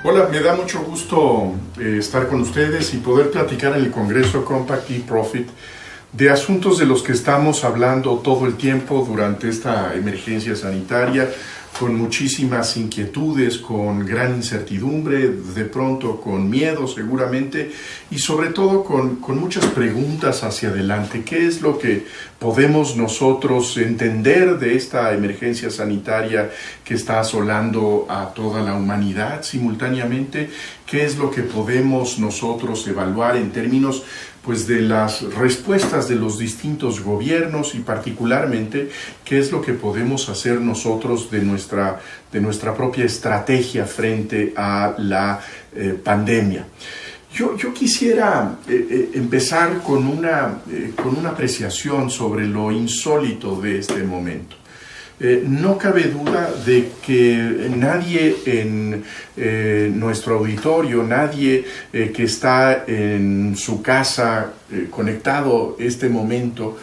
Hola, me da mucho gusto estar con ustedes y poder platicar en el Congreso Compact e-Profit de asuntos de los que estamos hablando todo el tiempo durante esta emergencia sanitaria, con muchísimas inquietudes, con gran incertidumbre, de pronto con miedo seguramente, y sobre todo con muchas preguntas hacia adelante. ¿Qué es lo que podemos nosotros entender de esta emergencia sanitaria que está asolando a toda la humanidad simultáneamente? ¿Qué es lo que podemos nosotros evaluar en términos de las respuestas de los distintos gobiernos y particularmente qué es lo que podemos hacer nosotros de nuestra propia estrategia frente a la pandemia? Yo quisiera empezar con una apreciación sobre lo insólito de este momento. No cabe duda de que nadie en nuestro auditorio, nadie que está en su casa conectado este momento,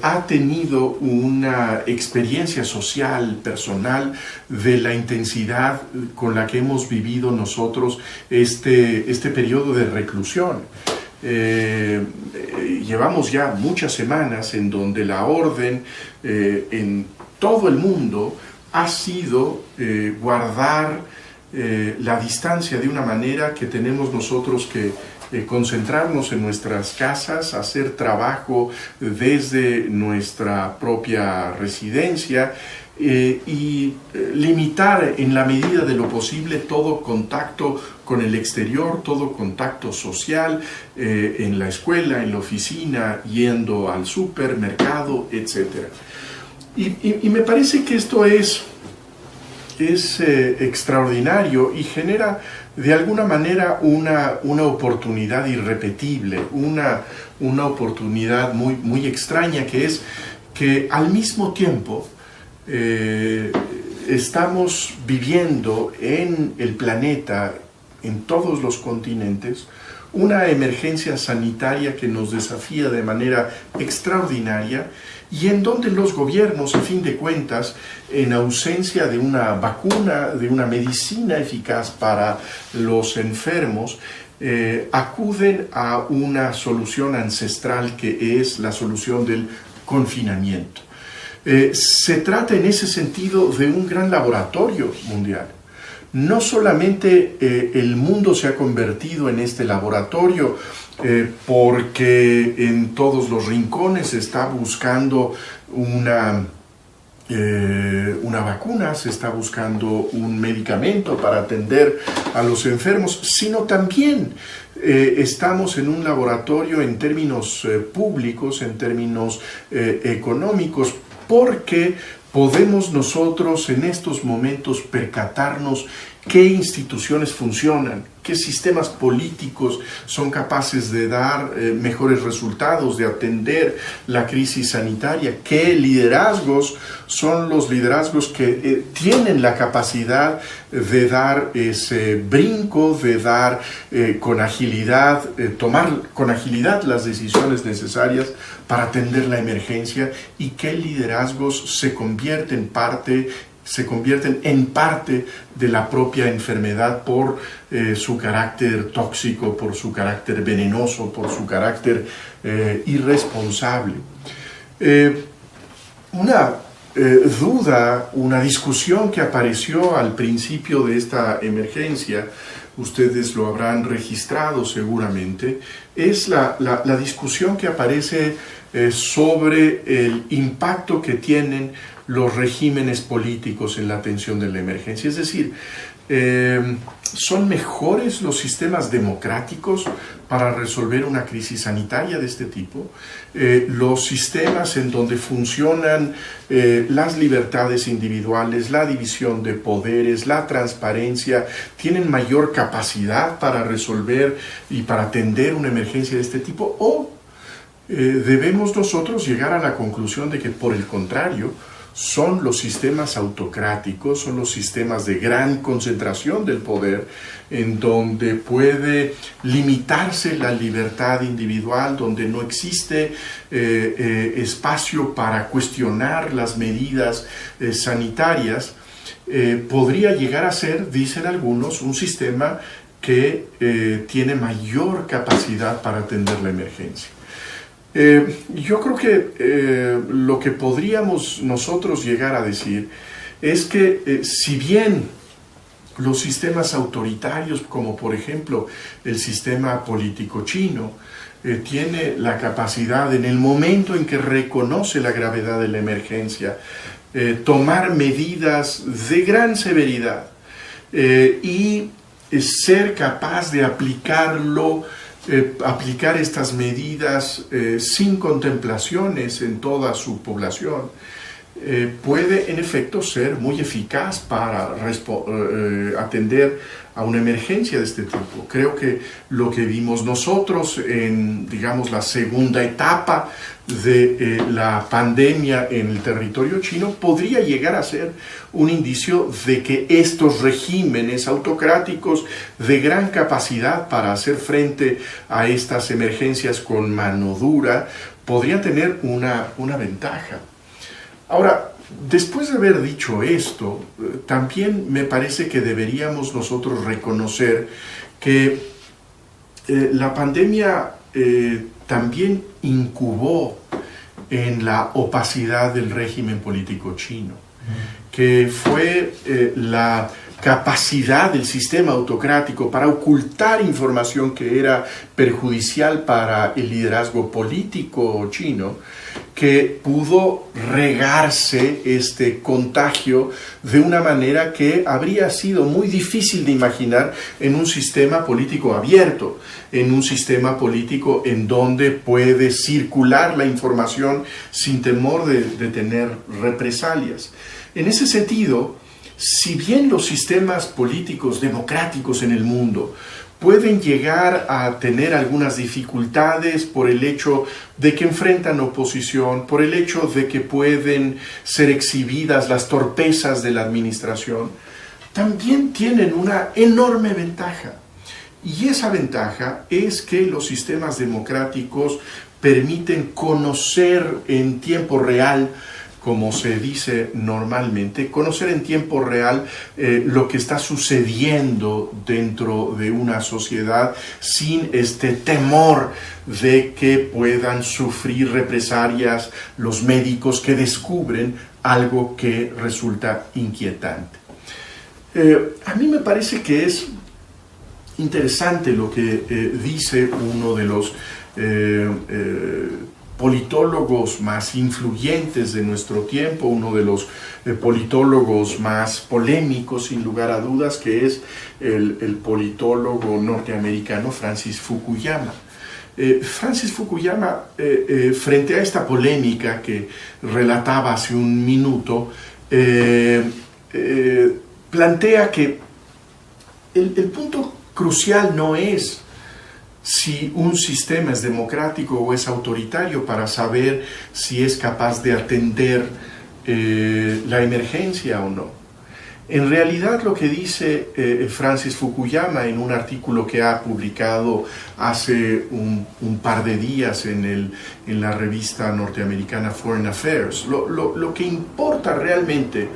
ha tenido una experiencia social, personal, de la intensidad con la que hemos vivido nosotros este periodo de reclusión. Llevamos ya muchas semanas en donde la orden en todo el mundo ha sido guardar la distancia de una manera que tenemos nosotros que concentrarnos en nuestras casas, hacer trabajo desde nuestra propia residencia y limitar en la medida de lo posible todo contacto con el exterior, todo contacto social en la escuela, en la oficina, yendo al supermercado, etc. Y me parece que esto es extraordinario y genera de alguna manera una oportunidad irrepetible, una oportunidad muy extraña, que es que al mismo tiempo estamos viviendo en el planeta, en todos los continentes, una emergencia sanitaria que nos desafía de manera extraordinaria y en donde los gobiernos, a fin de cuentas, en ausencia de una vacuna, de una medicina eficaz para los enfermos, acuden a una solución ancestral que es la solución del confinamiento. Se trata en ese sentido de un gran laboratorio mundial. No solamente el mundo se ha convertido en este laboratorio porque en todos los rincones se está buscando una vacuna, se está buscando un medicamento para atender a los enfermos, sino también estamos en un laboratorio en términos públicos, en términos económicos, porque podemos nosotros en estos momentos percatarnos qué instituciones funcionan, qué sistemas políticos son capaces de dar mejores resultados, de atender la crisis sanitaria, qué liderazgos son los liderazgos que tienen la capacidad de dar ese brinco, de dar con agilidad, tomar con agilidad las decisiones necesarias para atender la emergencia, y qué liderazgos se convierten en parte de la propia enfermedad por su carácter tóxico, por su carácter venenoso, por su carácter irresponsable. Una discusión que apareció al principio de esta emergencia, ustedes lo habrán registrado seguramente, es la discusión que aparece sobre el impacto que tienen los regímenes políticos en la atención de la emergencia. Es decir, ¿son mejores los sistemas democráticos para resolver una crisis sanitaria de este tipo? Los sistemas en donde funcionan las libertades individuales, la división de poderes, la transparencia, ¿tienen mayor capacidad para resolver y para atender una emergencia de este tipo? ¿O debemos nosotros llegar a la conclusión de que, por el contrario, son los sistemas autocráticos, son los sistemas de gran concentración del poder, en donde puede limitarse la libertad individual, donde no existe espacio para cuestionar las medidas sanitarias, podría llegar a ser, dicen algunos, un sistema que tiene mayor capacidad para atender la emergencia. Yo creo que lo que podríamos nosotros llegar a decir es que si bien los sistemas autoritarios, como por ejemplo el sistema político chino, tiene la capacidad en el momento en que reconoce la gravedad de la emergencia, tomar medidas de gran severidad y ser capaz de aplicar estas medidas sin contemplaciones en toda su población, puede en efecto ser muy eficaz para atender a una emergencia de este tipo. Creo que lo que vimos nosotros en, digamos, la segunda etapa de la pandemia en el territorio chino podría llegar a ser un indicio de que estos regímenes autocráticos de gran capacidad para hacer frente a estas emergencias con mano dura podrían tener una ventaja. Ahora, después de haber dicho esto, también me parece que deberíamos nosotros reconocer que la pandemia también incubó en la opacidad del régimen político chino, que fue la capacidad del sistema autocrático para ocultar información que era perjudicial para el liderazgo político chino, que pudo regarse este contagio de una manera que habría sido muy difícil de imaginar en un sistema político abierto, en un sistema político en donde puede circular la información sin temor de tener represalias. En ese sentido, si bien los sistemas políticos democráticos en el mundo pueden llegar a tener algunas dificultades por el hecho de que enfrentan oposición, por el hecho de que pueden ser exhibidas las torpezas de la administración, también tienen una enorme ventaja. Y esa ventaja es que los sistemas democráticos permiten conocer en tiempo real, como se dice normalmente, conocer en tiempo real lo que está sucediendo dentro de una sociedad sin este temor de que puedan sufrir represalias los médicos que descubren algo que resulta inquietante. A mí me parece que es interesante lo que dice uno de los politólogos más influyentes de nuestro tiempo, uno de los politólogos más polémicos, sin lugar a dudas, que es el politólogo norteamericano Francis Fukuyama. Francis Fukuyama, frente a esta polémica que relataba hace un minuto, plantea que el punto crucial no es si un sistema es democrático o es autoritario para saber si es capaz de atender la emergencia o no. En realidad lo que dice Francis Fukuyama en un artículo que ha publicado hace un par de días en la revista norteamericana Foreign Affairs, lo que importa realmente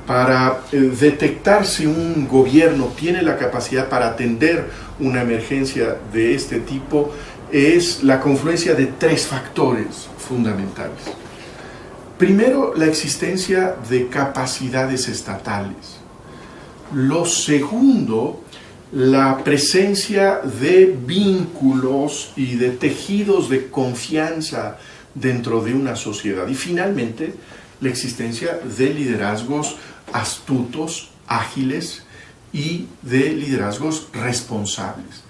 para detectar si un gobierno tiene la capacidad para atender una emergencia de este tipo es la confluencia de tres factores fundamentales. Primero, la existencia de capacidades estatales. Lo segundo, la presencia de vínculos y de tejidos de confianza dentro de una sociedad. Y finalmente, la existencia de liderazgos astutos, ágiles y de liderazgos responsables.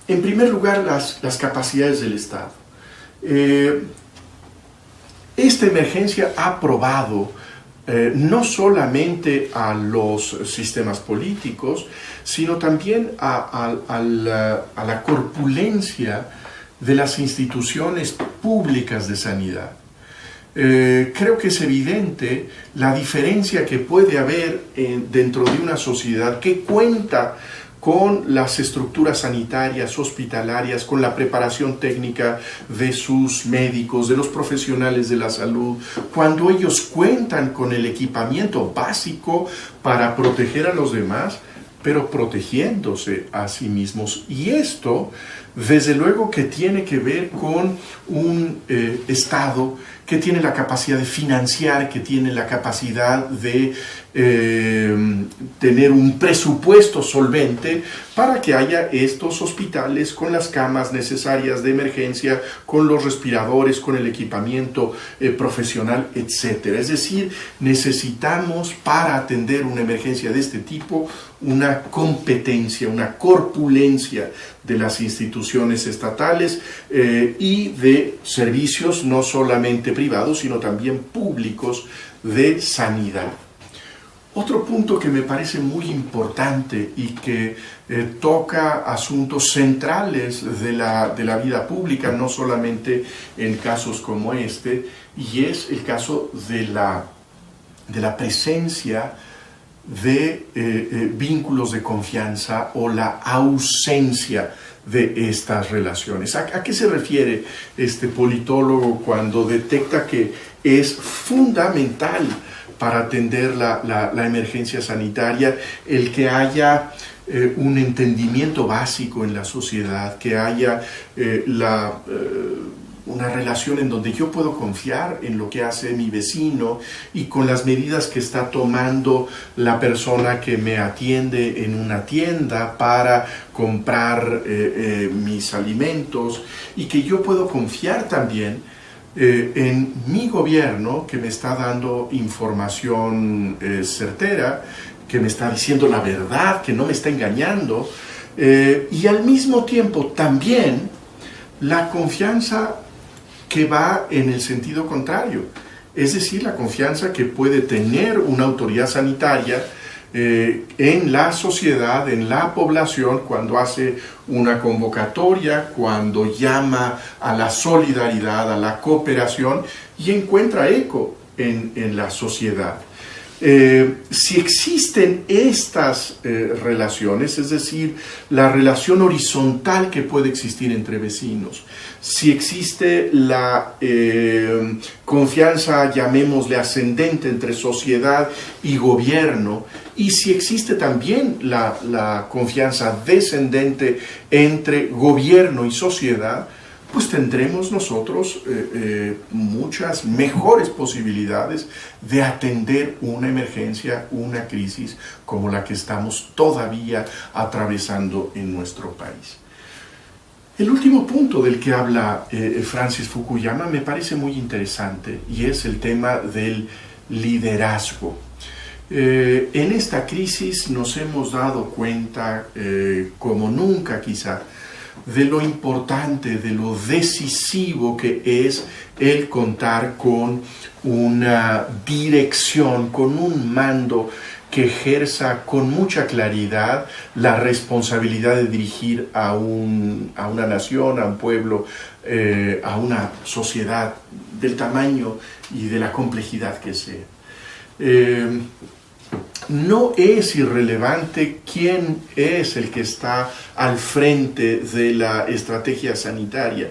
En primer lugar, las capacidades del Estado. Esta emergencia ha probado no solamente a los sistemas políticos, sino también a la corpulencia de las instituciones públicas de sanidad. Creo que es evidente la diferencia que puede haber dentro de una sociedad que cuenta con las estructuras sanitarias, hospitalarias, con la preparación técnica de sus médicos, de los profesionales de la salud, cuando ellos cuentan con el equipamiento básico para proteger a los demás, pero protegiéndose a sí mismos. Y esto, desde luego, que tiene que ver con un Estado que tiene la capacidad de financiar, que tiene la capacidad de tener un presupuesto solvente para que haya estos hospitales con las camas necesarias de emergencia, con los respiradores, con el equipamiento profesional, etc. Es decir, necesitamos, para atender una emergencia de este tipo, una competencia, una corpulencia de las instituciones estatales y de servicios no solamente privados, sino también públicos de sanidad. Otro punto que me parece muy importante y que toca asuntos centrales de la vida pública, no solamente en casos como este, y es el caso de la presencia de vínculos de confianza o la ausencia de estas relaciones. ¿A qué se refiere este politólogo cuando detecta que es fundamental para atender la emergencia sanitaria el que haya un entendimiento básico en la sociedad, que haya una relación en donde yo puedo confiar en lo que hace mi vecino y con las medidas que está tomando la persona que me atiende en una tienda para comprar mis alimentos, y que yo puedo confiar también en mi gobierno, que me está dando información certera, que me está diciendo la verdad, que no me está engañando, y al mismo tiempo también la confianza que va en el sentido contrario, es decir, la confianza que puede tener una autoridad sanitaria en la sociedad, en la población, cuando hace una convocatoria, cuando llama a la solidaridad, a la cooperación y encuentra eco en la sociedad. Si existen estas relaciones, es decir, la relación horizontal que puede existir entre vecinos, si existe la confianza, llamémosle ascendente, entre sociedad y gobierno, y si existe también la confianza descendente entre gobierno y sociedad, pues tendremos nosotros muchas mejores posibilidades de atender una emergencia, una crisis como la que estamos todavía atravesando en nuestro país. El último punto del que habla Francis Fukuyama me parece muy interesante, y es el tema del liderazgo. En esta crisis nos hemos dado cuenta, como nunca quizá, de lo importante, de lo decisivo que es el contar con una dirección, con un mando que ejerza con mucha claridad la responsabilidad de dirigir a una nación, a un pueblo, a una sociedad del tamaño y de la complejidad que sea. No es irrelevante quién es el que está al frente de la estrategia sanitaria.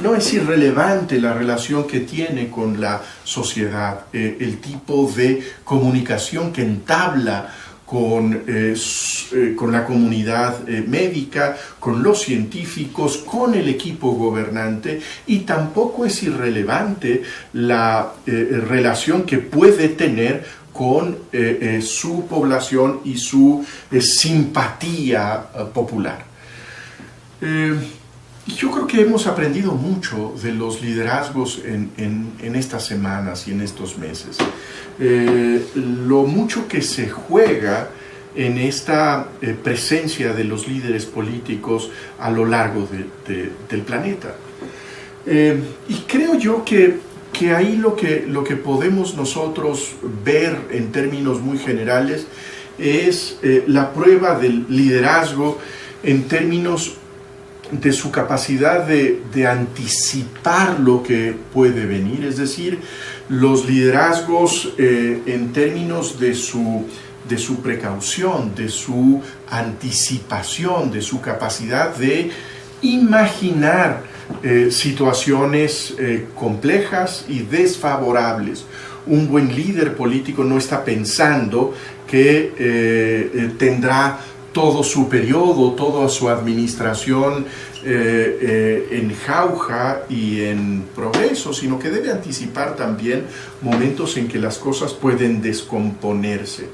No es irrelevante la relación que tiene con la sociedad, el tipo de comunicación que entabla con la comunidad médica, con los científicos, con el equipo gobernante, y tampoco es irrelevante la relación que puede tener con su población y su simpatía popular. Yo creo que hemos aprendido mucho de los liderazgos en estas semanas y en estos meses. Lo mucho que se juega en esta presencia de los líderes políticos a lo largo del planeta. Y creo yo que ahí lo que podemos nosotros ver en términos muy generales es la prueba del liderazgo en términos de su capacidad de anticipar lo que puede venir, es decir, los liderazgos en términos de su de su precaución, de su anticipación, de su capacidad de imaginar situaciones complejas y desfavorables. Un buen líder político no está pensando que tendrá todo su periodo, toda su administración en jauja y en progreso, sino que debe anticipar también momentos en que las cosas pueden descomponerse.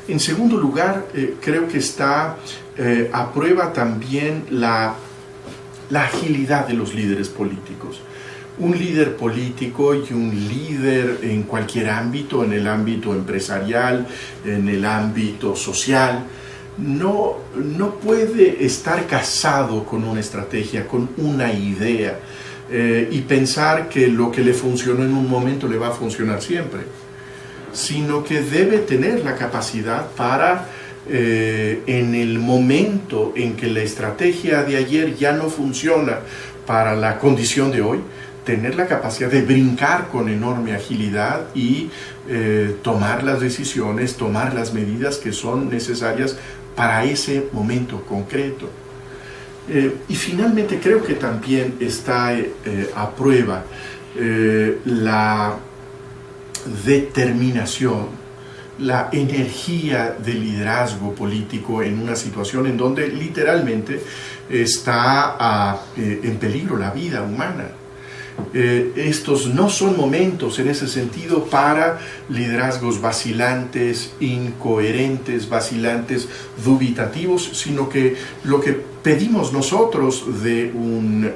En segundo lugar, creo que está a prueba también la agilidad de los líderes políticos. Un líder político y un líder en cualquier ámbito, en el ámbito empresarial, en el ámbito social, no puede estar casado con una estrategia, con una idea y pensar que lo que le funcionó en un momento le va a funcionar siempre, sino que debe tener la capacidad para, en el momento en que la estrategia de ayer ya no funciona para la condición de hoy, tener la capacidad de brincar con enorme agilidad y tomar las decisiones, tomar las medidas que son necesarias para ese momento concreto. Y finalmente creo que también está a prueba la determinación, la energía de liderazgo político en una situación en donde literalmente está en peligro la vida humana. Estos no son momentos en ese sentido para liderazgos vacilantes, incoherentes, vacilantes, dubitativos, sino que lo que pedimos nosotros de un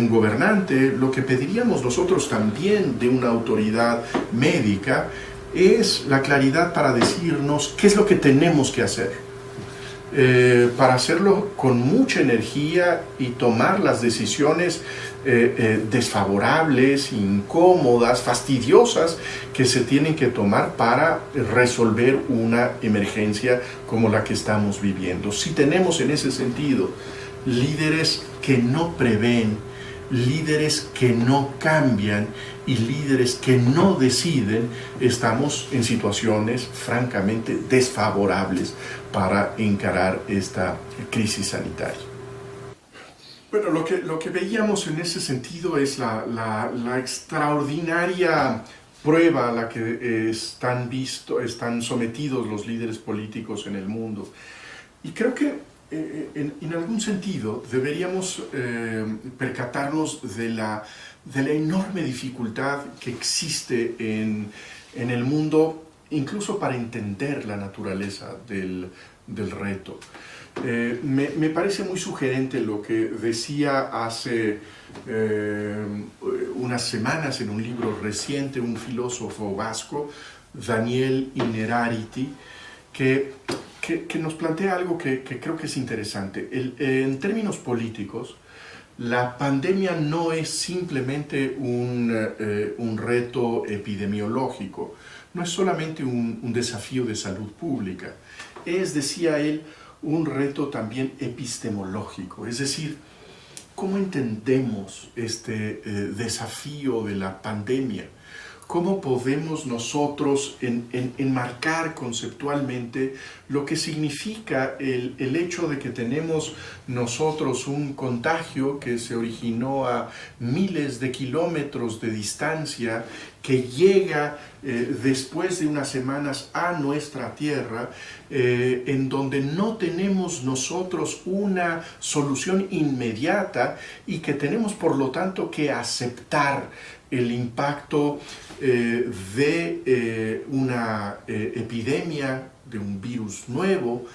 gobernante, lo que pediríamos nosotros también de una autoridad médica, es la claridad para decirnos qué es lo que tenemos que hacer. Para hacerlo con mucha energía y tomar las decisiones desfavorables, incómodas, fastidiosas que se tienen que tomar para resolver una emergencia como la que estamos viviendo. Si tenemos en ese sentido líderes que no prevén, líderes que no cambian y líderes que no deciden, estamos en situaciones francamente desfavorables para encarar esta crisis sanitaria. Bueno, lo que veíamos en ese sentido es la extraordinaria prueba a la que están sometidos los líderes políticos en el mundo. Y creo que en algún sentido deberíamos percatarnos de la enorme dificultad que existe en el mundo, incluso para entender la naturaleza del reto. Me parece muy sugerente lo que decía hace unas semanas en un libro reciente un filósofo vasco, Daniel Innerarity, que nos plantea algo que creo que es interesante. En términos políticos, la pandemia no es simplemente un reto epidemiológico, no es solamente un desafío de salud pública, es, decía él, un reto también epistemológico, es decir, ¿cómo entendemos este desafío de la pandemia? ¿Cómo podemos nosotros enmarcar conceptualmente lo que significa el hecho de que tenemos nosotros un contagio que se originó a miles de kilómetros de distancia, que llega después de unas semanas a nuestra tierra, en donde no tenemos nosotros una solución inmediata y que tenemos por lo tanto que aceptar el impacto de una epidemia, de un virus nuevo,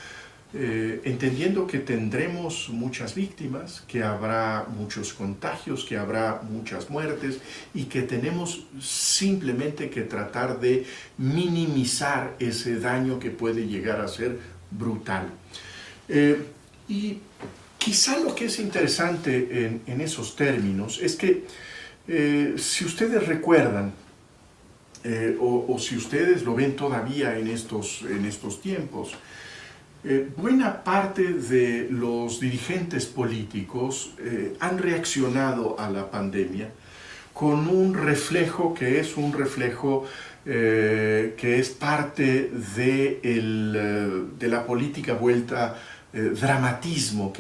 entendiendo que tendremos muchas víctimas, que habrá muchos contagios, que habrá muchas muertes y que tenemos simplemente que tratar de minimizar ese daño que puede llegar a ser brutal. Y quizá lo que es interesante en esos términos es que si ustedes recuerdan, o si ustedes lo ven todavía en estos tiempos, buena parte de los dirigentes políticos han reaccionado a la pandemia con un reflejo que es un reflejo que es parte de la política vuelta dramatismo,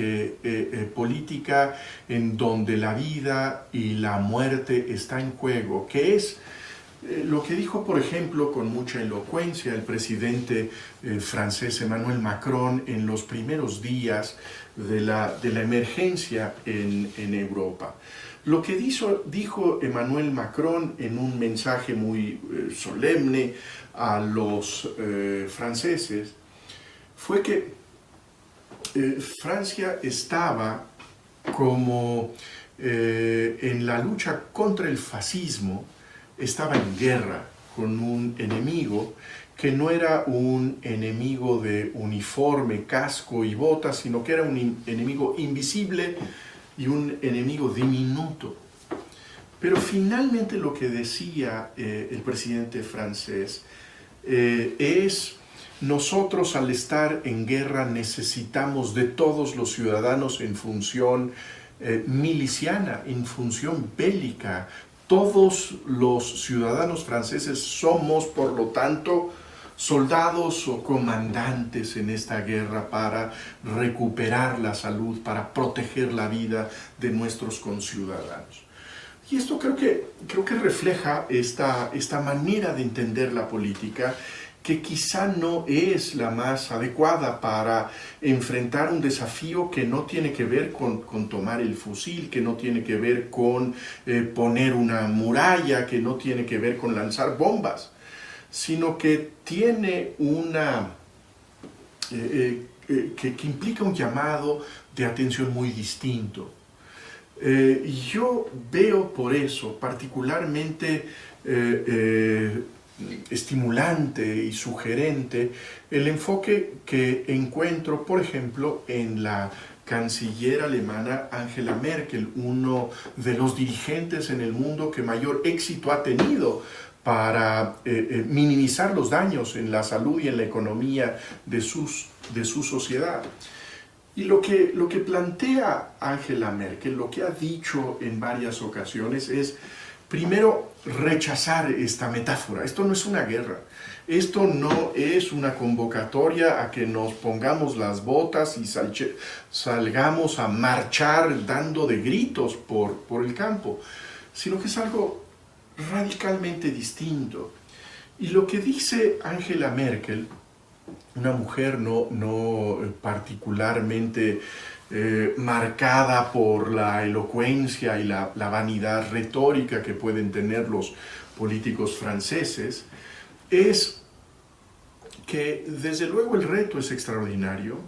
política en donde la vida y la muerte está en juego, que es lo que dijo, por ejemplo, con mucha elocuencia el presidente francés Emmanuel Macron en los primeros días de la emergencia en Europa. Lo que dijo Emmanuel Macron en un mensaje muy solemne a los franceses fue que Francia estaba como en la lucha contra el fascismo, estaba en guerra con un enemigo que no era un enemigo de uniforme, casco y botas, sino que era un enemigo invisible y un enemigo diminuto. Pero finalmente lo que decía el presidente francés es: nosotros al estar en guerra necesitamos de todos los ciudadanos en función miliciana, en función bélica. Todos los ciudadanos franceses somos, por lo tanto, soldados o comandantes en esta guerra para recuperar la salud, para proteger la vida de nuestros conciudadanos. Y esto creo que refleja esta manera de entender la política, que quizá no es la más adecuada para enfrentar un desafío que no tiene que ver con tomar el fusil, que no tiene que ver con poner una muralla, que no tiene que ver con lanzar bombas, sino que tiene que implica un llamado de atención muy distinto. Yo veo por eso particularmente estimulante y sugerente el enfoque que encuentro, por ejemplo, en la canciller alemana Angela Merkel, uno de los dirigentes en el mundo que mayor éxito ha tenido para minimizar los daños en la salud y en la economía de su sociedad. Y lo que plantea Angela Merkel, lo que ha dicho en varias ocasiones es, primero, rechazar esta metáfora. Esto no es una guerra. Esto no es una convocatoria a que nos pongamos las botas y salgamos a marchar dando de gritos por el campo, sino que es algo radicalmente distinto. Y lo que dice Angela Merkel, una mujer no particularmente marcada por la elocuencia y la vanidad retórica que pueden tener los políticos franceses, es que desde luego el reto es extraordinario.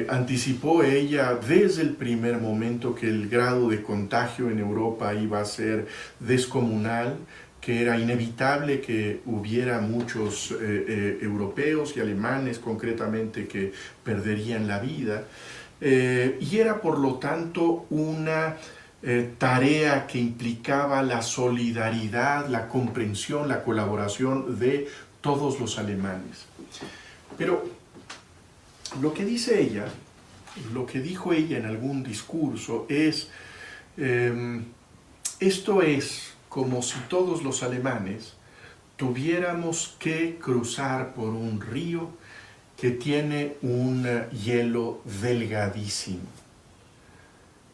Anticipó ella desde el primer momento que el grado de contagio en Europa iba a ser descomunal, que era inevitable que hubiera muchos europeos y alemanes concretamente que perderían la vida, y era por lo tanto una tarea que implicaba la solidaridad, la comprensión, la colaboración de todos los alemanes. Pero lo que dice ella, lo que dijo ella en algún discurso es, esto es como si todos los alemanes tuviéramos que cruzar por un río que tiene un hielo delgadísimo.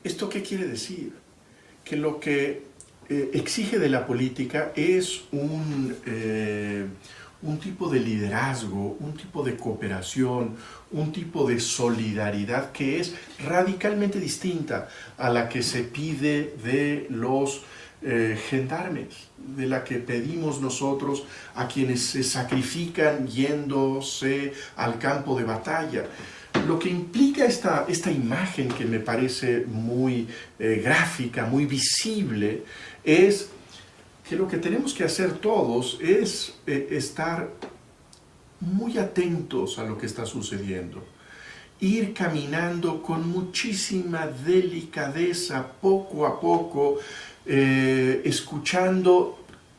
¿Esto qué quiere decir? Que lo que exige de la política es un tipo de liderazgo, un tipo de cooperación, un tipo de solidaridad que es radicalmente distinta a la que se pide de los gendarmes, de la que pedimos nosotros a quienes se sacrifican yéndose al campo de batalla. Lo que implica esta imagen, que me parece muy gráfica, muy visible, es que lo que tenemos que hacer todos es estar muy atentos a lo que está sucediendo, ir caminando con muchísima delicadeza, poco a poco, escuchando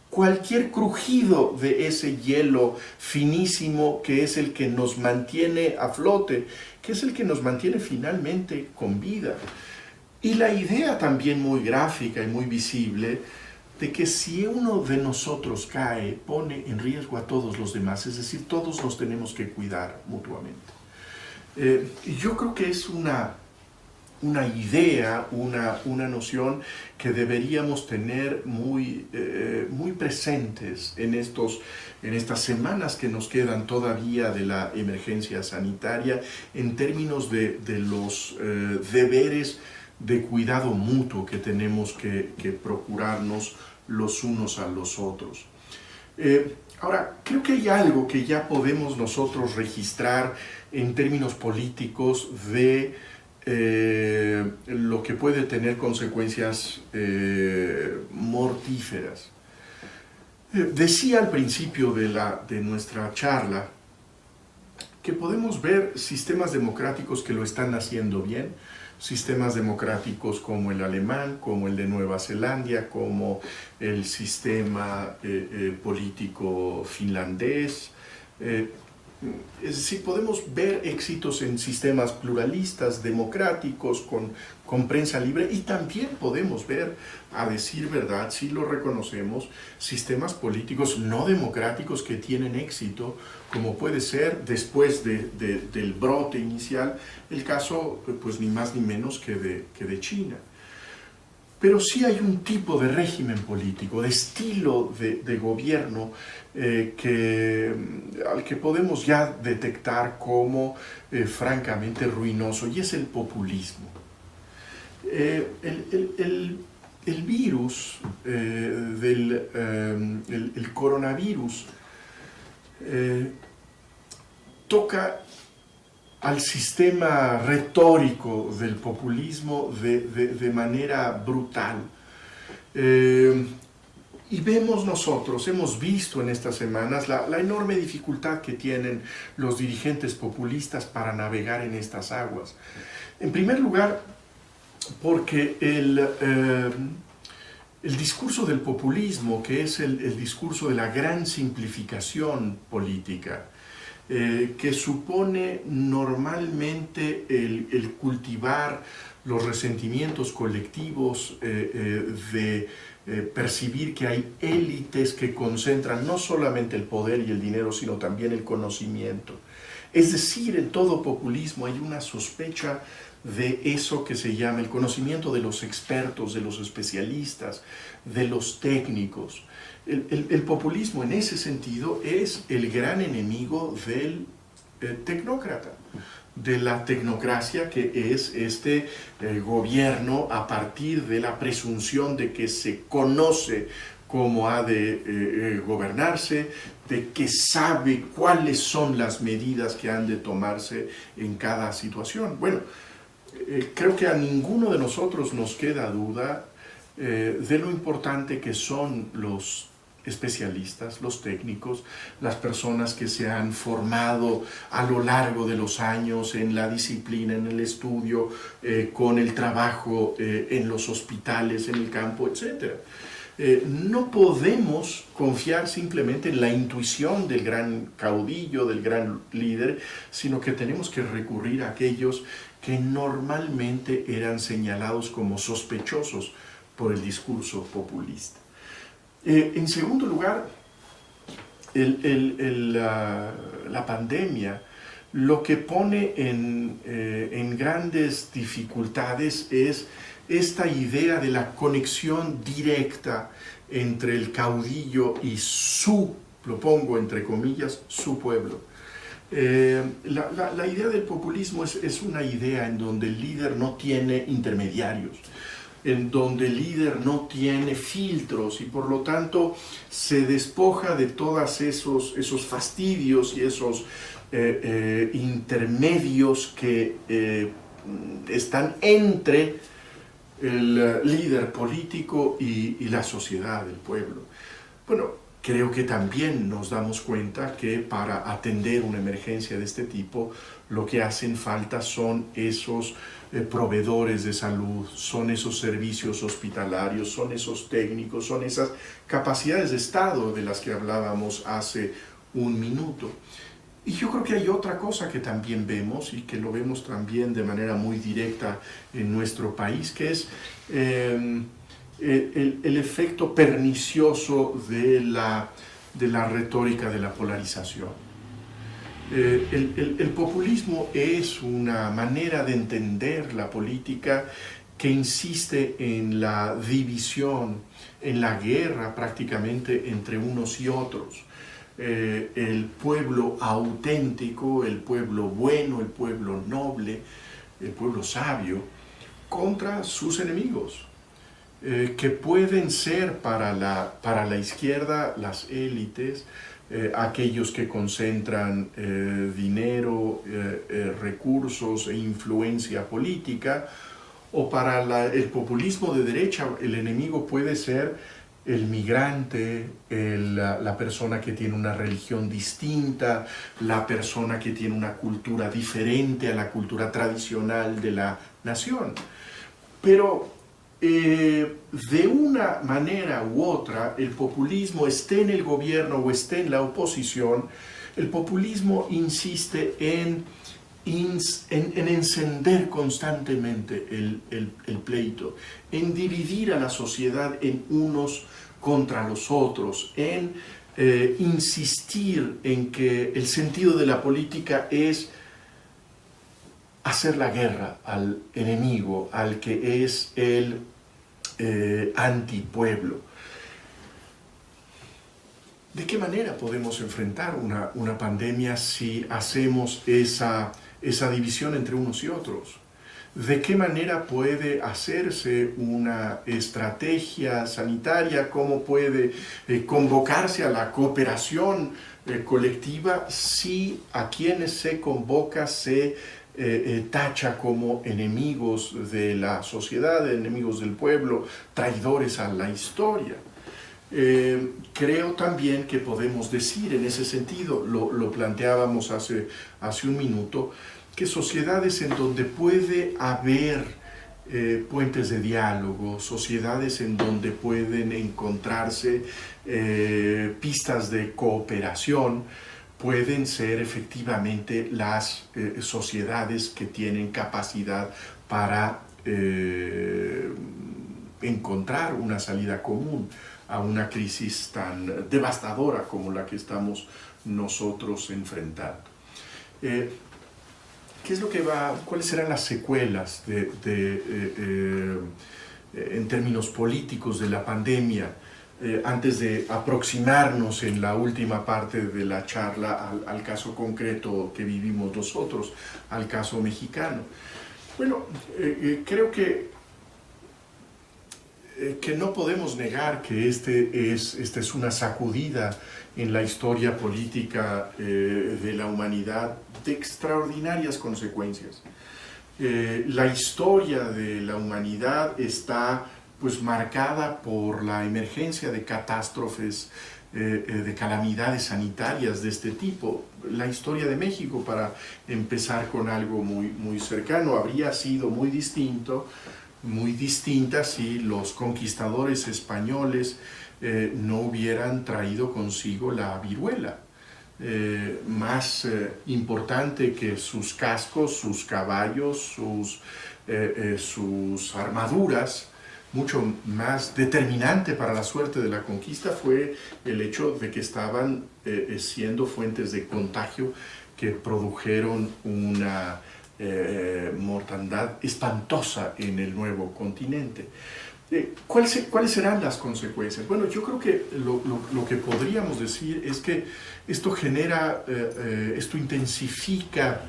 cualquier crujido de ese hielo finísimo que es el que nos mantiene a flote, que es el que nos mantiene finalmente con vida. Y la idea también muy gráfica y muy visible de que si uno de nosotros cae, pone en riesgo a todos los demás, es decir, todos nos tenemos que cuidar mutuamente. Y yo creo que es una idea, una noción que deberíamos tener muy presentes en estas semanas que nos quedan todavía de la emergencia sanitaria, en términos de los deberes de cuidado mutuo que tenemos que procurarnos los unos a los otros. Ahora, creo que hay algo que ya podemos nosotros registrar en términos políticos de lo que puede tener consecuencias mortíferas. Decía al principio de nuestra charla que podemos ver sistemas democráticos que lo están haciendo bien, sistemas democráticos como el alemán, como el de Nueva Zelanda, como el sistema político finlandés. Es decir, podemos ver éxitos en sistemas pluralistas, democráticos, con prensa libre, y también podemos ver, a decir verdad, si lo reconocemos, sistemas políticos no democráticos que tienen éxito, como puede ser, después del brote inicial, el caso, pues ni más ni menos que de China. Pero sí hay un tipo de régimen político, de estilo de gobierno al que podemos ya detectar como francamente ruinoso, y es el populismo. El virus, el coronavirus, toca al sistema retórico del populismo de manera brutal. Y hemos visto en estas semanas la enorme dificultad que tienen los dirigentes populistas para navegar en estas aguas. En primer lugar, porque el discurso del populismo, que es el discurso de la gran simplificación política, que supone normalmente el cultivar los resentimientos colectivos, de percibir que hay élites que concentran no solamente el poder y el dinero, sino también el conocimiento. Es decir, en todo populismo hay una sospecha de eso que se llama el conocimiento de los expertos, de los especialistas, de los técnicos. El populismo en ese sentido es el gran enemigo del tecnócrata, de la tecnocracia, que es este gobierno a partir de la presunción de que se conoce cómo ha de gobernarse, de que sabe cuáles son las medidas que han de tomarse en cada situación. Bueno, creo que a ninguno de nosotros nos queda duda de lo importante que son los especialistas, los técnicos, las personas que se han formado a lo largo de los años en la disciplina, en el estudio, con el trabajo en los hospitales, en el campo, etc. No podemos confiar simplemente en la intuición del gran caudillo, del gran líder, sino que tenemos que recurrir a aquellos que normalmente eran señalados como sospechosos por el discurso populista. En segundo lugar, la pandemia lo que pone en grandes dificultades es esta idea de la conexión directa entre el caudillo y lo pongo entre comillas, su pueblo. La idea del populismo es una idea en donde el líder no tiene intermediarios, en donde el líder no tiene filtros, y por lo tanto se despoja de todos esos fastidios y esos intermedios que están entre el líder político y la sociedad, el pueblo. Bueno, creo que también nos damos cuenta que para atender una emergencia de este tipo, lo que hacen falta son esos proveedores de salud, son esos servicios hospitalarios, son esos técnicos, son esas capacidades de Estado de las que hablábamos hace un minuto. Y yo creo que hay otra cosa que también vemos, y que lo vemos también de manera muy directa en nuestro país, que es el efecto pernicioso de la retórica de la polarización. El populismo es una manera de entender la política que insiste en la división, en la guerra prácticamente entre unos y otros. El pueblo auténtico, el pueblo bueno, el pueblo noble, el pueblo sabio, contra sus enemigos, que pueden ser para la izquierda las élites, aquellos que concentran dinero, recursos e influencia política, o para el populismo de derecha el enemigo puede ser el migrante, la persona que tiene una religión distinta, la persona que tiene una cultura diferente a la cultura tradicional de la nación. Pero de una manera u otra, el populismo, esté en el gobierno o esté en la oposición, el populismo insiste en encender constantemente el pleito, en dividir a la sociedad en unos contra los otros, en insistir en que el sentido de la política es hacer la guerra al enemigo, al que es el antipueblo. ¿De qué manera podemos enfrentar una pandemia si hacemos esa división entre unos y otros? ¿De qué manera puede hacerse una estrategia sanitaria? ¿Cómo puede convocarse a la cooperación colectiva si a quienes se convoca se tacha como enemigos de la sociedad, enemigos del pueblo, traidores a la historia? Creo también que podemos decir en ese sentido, lo planteábamos hace un minuto, que sociedades en donde puede haber puentes de diálogo, sociedades en donde pueden encontrarse pistas de cooperación, pueden ser efectivamente las sociedades que tienen capacidad para encontrar una salida común a una crisis tan devastadora como la que estamos nosotros enfrentando. ¿Cuáles serán las secuelas en términos políticos de la pandemia? Antes de aproximarnos en la última parte de la charla al caso concreto que vivimos nosotros, al caso mexicano. Bueno, creo que no podemos negar que esta es una sacudida en la historia política de la humanidad de extraordinarias consecuencias. La historia de la humanidad está pues marcada por la emergencia de catástrofes, de calamidades sanitarias de este tipo. La historia de México, para empezar con algo muy cercano, habría sido muy distinta si los conquistadores españoles no hubieran traído consigo la viruela. Más importante que sus cascos, sus caballos, sus armaduras, mucho más determinante para la suerte de la conquista fue el hecho de que estaban siendo fuentes de contagio que produjeron una mortandad espantosa en el nuevo continente. ¿Cuáles serán las consecuencias? Bueno, yo creo que lo que podríamos decir es que esto esto intensifica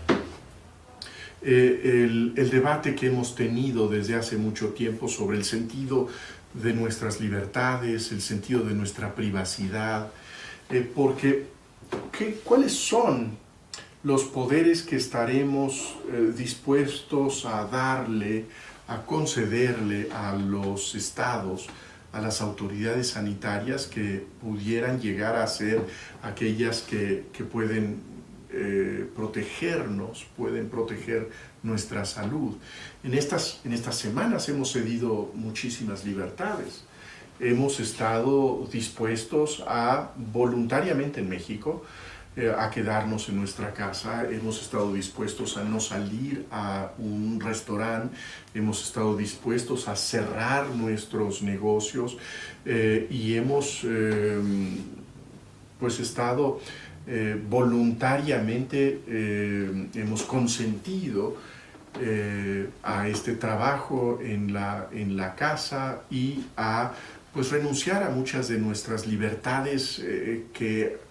el debate que hemos tenido desde hace mucho tiempo sobre el sentido de nuestras libertades, el sentido de nuestra privacidad, porque ¿cuáles son los poderes que estaremos dispuestos a concederle a los estados, a las autoridades sanitarias que pudieran llegar a ser aquellas que pueden protegernos, pueden proteger nuestra salud? En estas semanas hemos cedido muchísimas libertades. Hemos estado dispuestos a, voluntariamente en México, a quedarnos en nuestra casa, hemos estado dispuestos a no salir a un restaurante, hemos estado dispuestos a cerrar nuestros negocios y hemos pues estado voluntariamente, hemos consentido a este trabajo en la casa y a pues renunciar a muchas de nuestras libertades que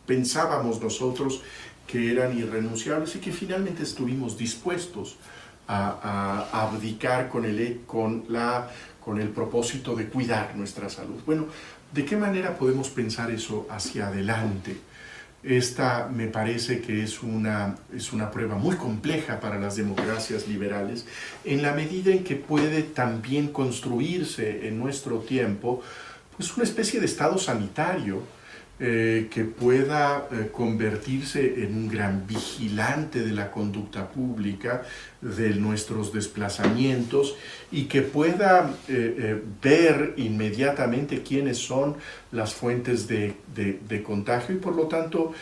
pensábamos nosotros que eran irrenunciables y que finalmente estuvimos dispuestos a abdicar con el propósito de cuidar nuestra salud. Bueno, ¿de qué manera podemos pensar eso hacia adelante? Esta me parece que es una prueba muy compleja para las democracias liberales, en la medida en que puede también construirse en nuestro tiempo pues una especie de estado sanitario que pueda convertirse en un gran vigilante de la conducta pública, de nuestros desplazamientos y que pueda ver inmediatamente quiénes son las fuentes de contagio y por lo tanto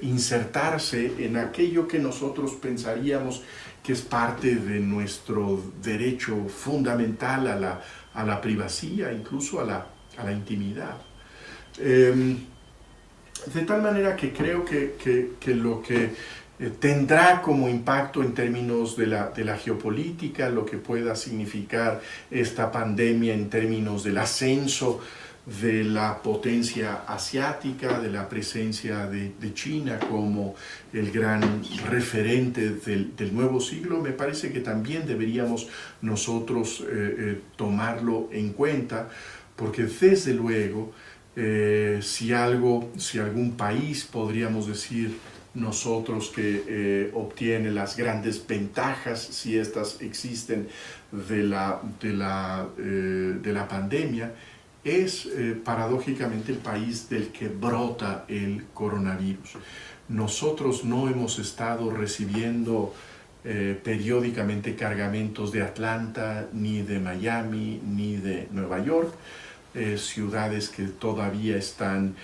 insertarse en aquello que nosotros pensaríamos que es parte de nuestro derecho fundamental a la privacidad, incluso a la intimidad. De tal manera que creo que lo que tendrá como impacto en términos de la geopolítica, lo que pueda significar esta pandemia en términos del ascenso de la potencia asiática, de la presencia de China como el gran referente del nuevo siglo, me parece que también deberíamos nosotros tomarlo en cuenta, porque desde luego si algún país, podríamos decir nosotros, que obtiene las grandes ventajas, si estas existen, de la pandemia, es paradójicamente el país del que brota el coronavirus. Nosotros no hemos estado recibiendo periódicamente cargamentos de Atlanta, ni de Miami, ni de Nueva York, ciudades que todavía están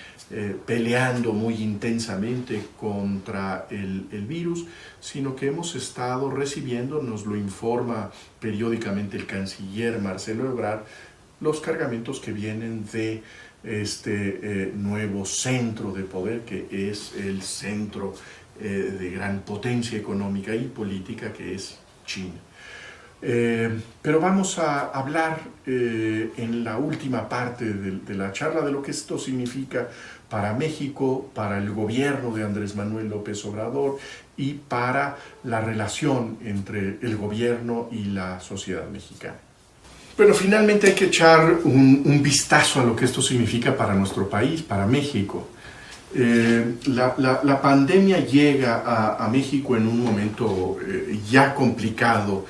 peleando muy intensamente contra el virus, sino que hemos estado recibiendo, nos lo informa periódicamente el canciller Marcelo Ebrard, los cargamentos que vienen de este nuevo centro de poder, que es el centro de gran potencia económica y política, que es China. Pero vamos a hablar en la última parte de la charla de lo que esto significa para México, para el gobierno de Andrés Manuel López Obrador y para la relación entre el gobierno y la sociedad mexicana. Bueno, finalmente hay que echar un vistazo a lo que esto significa para nuestro país, para México. La pandemia llega a México en un momento ya complicado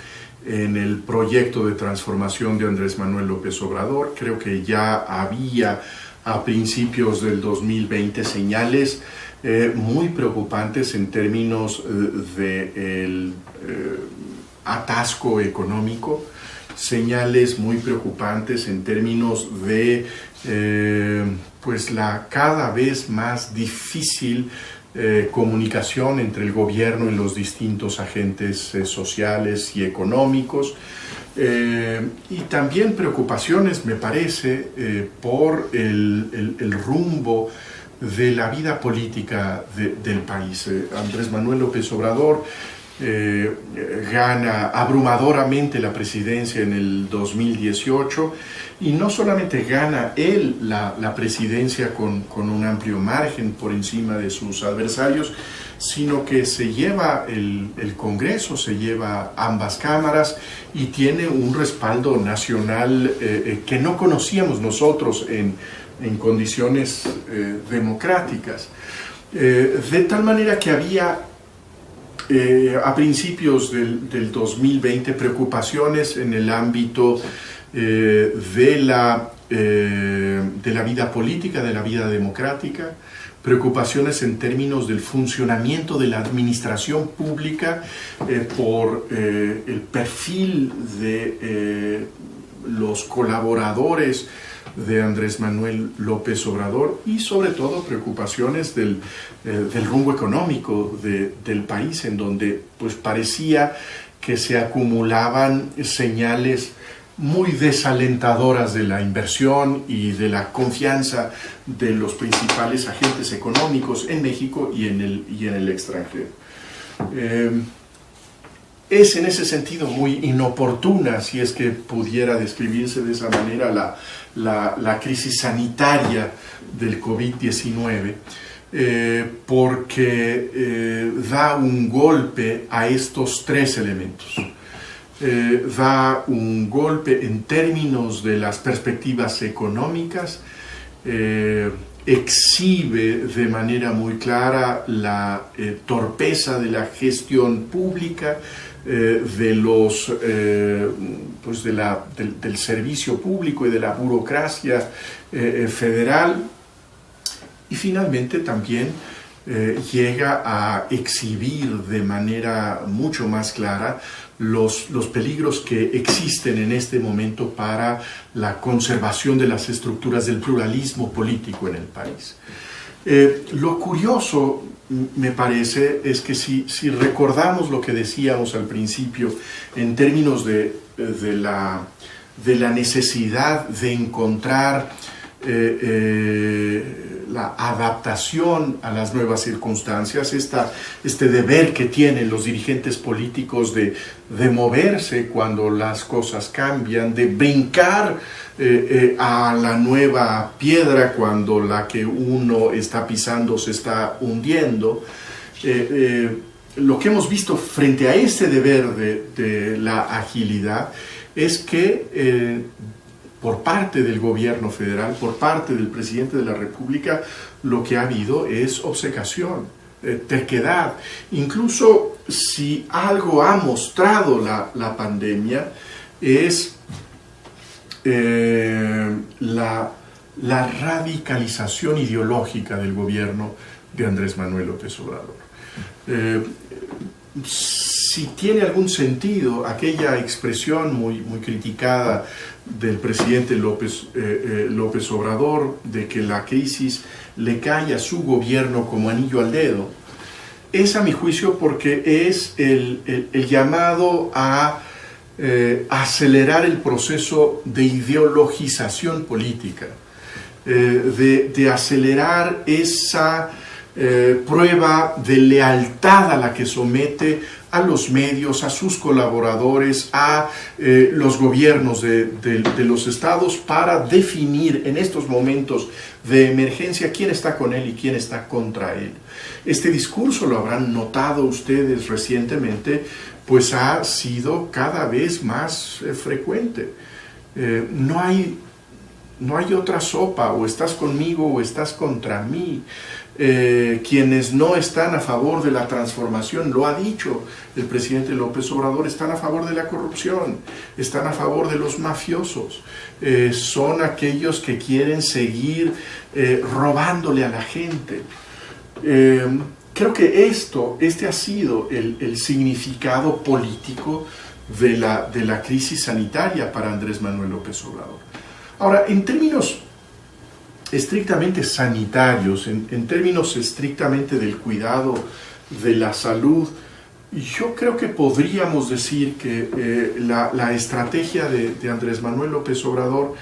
en el proyecto de transformación de Andrés Manuel López Obrador. Creo que ya había a principios del 2020 señales muy preocupantes en términos del atasco económico, señales muy preocupantes en términos de pues la cada vez más difícil comunicación entre el gobierno y los distintos agentes sociales y económicos, y también preocupaciones, me parece, por el rumbo de la vida política del país. Andrés Manuel López Obrador gana abrumadoramente la presidencia en el 2018 y no solamente gana él la presidencia con un amplio margen por encima de sus adversarios, sino que se lleva el Congreso, se lleva ambas cámaras y tiene un respaldo nacional que no conocíamos nosotros en condiciones democráticas. De tal manera que había a principios del 2020 preocupaciones en el ámbito de la vida política, de la vida democrática, preocupaciones en términos del funcionamiento de la administración pública por el perfil de los colaboradores de Andrés Manuel López Obrador y sobre todo preocupaciones del rumbo económico del país, en donde pues parecía que se acumulaban señales muy desalentadoras de la inversión y de la confianza de los principales agentes económicos en México y en el extranjero. Es en ese sentido muy inoportuna, si es que pudiera describirse de esa manera, la crisis sanitaria del COVID-19, porque da un golpe a estos tres elementos. Da un golpe en términos de las perspectivas económicas, exhibe de manera muy clara la torpeza de la gestión pública, del servicio público y de la burocracia federal, y finalmente también llega a exhibir de manera mucho más clara los peligros que existen en este momento para la conservación de las estructuras del pluralismo político en el país. Lo curioso, me parece, es que si recordamos lo que decíamos al principio en términos de la necesidad de encontrar la adaptación a las nuevas circunstancias, este deber que tienen los dirigentes políticos de moverse cuando las cosas cambian, de brincar a la nueva piedra cuando la que uno está pisando se está hundiendo. Lo que hemos visto frente a este deber de la agilidad es que por parte del gobierno federal, por parte del presidente de la República, lo que ha habido es obcecación, terquedad. Incluso si algo ha mostrado la pandemia es la radicalización ideológica del gobierno de Andrés Manuel López Obrador. Si tiene algún sentido aquella expresión muy criticada del presidente López Obrador de que la crisis le cae a su gobierno como anillo al dedo, es a mi juicio porque es el llamado a acelerar el proceso de ideologización política, de acelerar esa prueba de lealtad a la que somete a los medios, a sus colaboradores, a los gobiernos de los estados para definir en estos momentos de emergencia quién está con él y quién está contra él. Este discurso, lo habrán notado ustedes recientemente, pues ha sido cada vez más frecuente. No hay otra sopa, o estás conmigo o estás contra mí. Quienes no están a favor de la transformación, lo ha dicho el presidente López Obrador, están a favor de la corrupción, están a favor de los mafiosos, son aquellos que quieren seguir robándole a la gente. Creo que este ha sido el significado político de la crisis sanitaria para Andrés Manuel López Obrador. Ahora, en términos estrictamente sanitarios, en términos estrictamente del cuidado de la salud, yo creo que podríamos decir que la estrategia de Andrés Manuel López Obrador